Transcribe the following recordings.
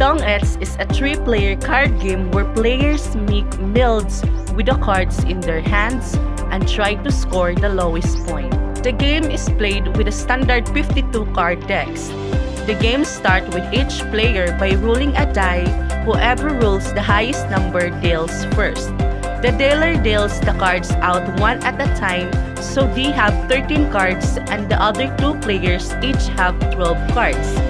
Tong-its is a 3-player card game where players make builds with the cards in their hands and try to score the lowest point. The game is played with a standard 52 card decks. The game starts with each player by rolling a die. Whoever rolls the highest number deals first. The dealer deals the cards out one at a time, so they have 13 cards and the other 2 players each have 12 cards.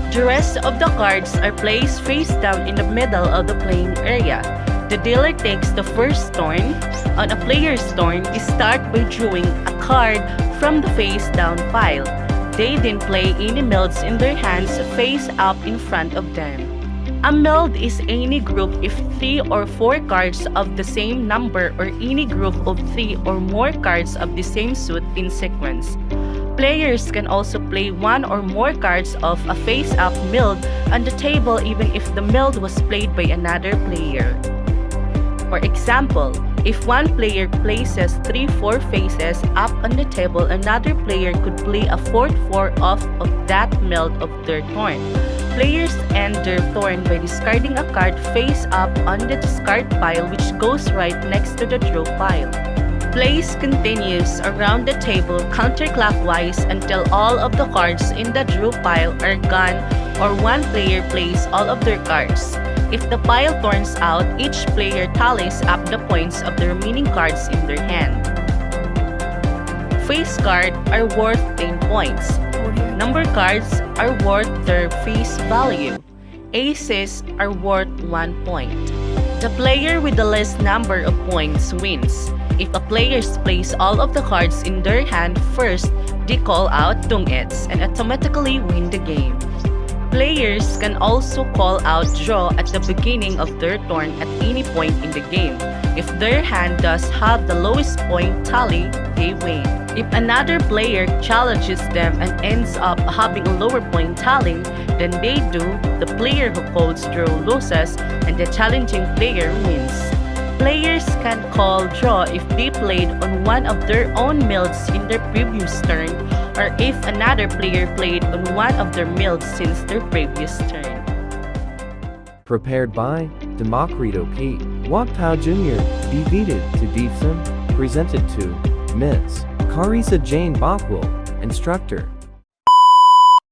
The rest of the cards are placed face down in the middle of the playing area. The dealer takes the first turn. On a player's turn, they start by drawing a card from the face down pile. They then play any milds in their hands face up in front of them. A mild is any group if 3 or 4 cards of the same number or any group of 3 or more cards of the same suit in sequence. Players can also play 1 or more cards of a face-up mild on the table even if the mild was played by another player. For example, if one player places 3-4 faces up on the table, another player could play a 4th 4 off of that mild of their turn. Players end their turn by discarding a card face up on the discard pile, which goes right next to the draw pile. Plays continues around the table counterclockwise until all of the cards in the draw pile are gone or one player plays all of their cards. If the pile turns out, each player tallies up the points of the remaining cards in their hand. Face cards are worth 10 points. Number cards are worth their face value. Aces are worth 1 point. The player with the least number of points wins. If a player plays all of the cards in their hand first, they call out Tong-its and automatically win the game. Players can also call out draw at the beginning of their turn at any point in the game. If their hand does have the lowest point tally, they win. If another player challenges them and ends up having a lower point tally than they do, the player who calls draw loses and the challenging player wins. Players can call draw if they played on one of their own milds in their previous turn or if another player played on one of their milds since their previous turn. Prepared by Democrito P. Juagpao Jr. BTVTED-FSM. Presented to Ms. Charissa Jane Boquil, Instructor.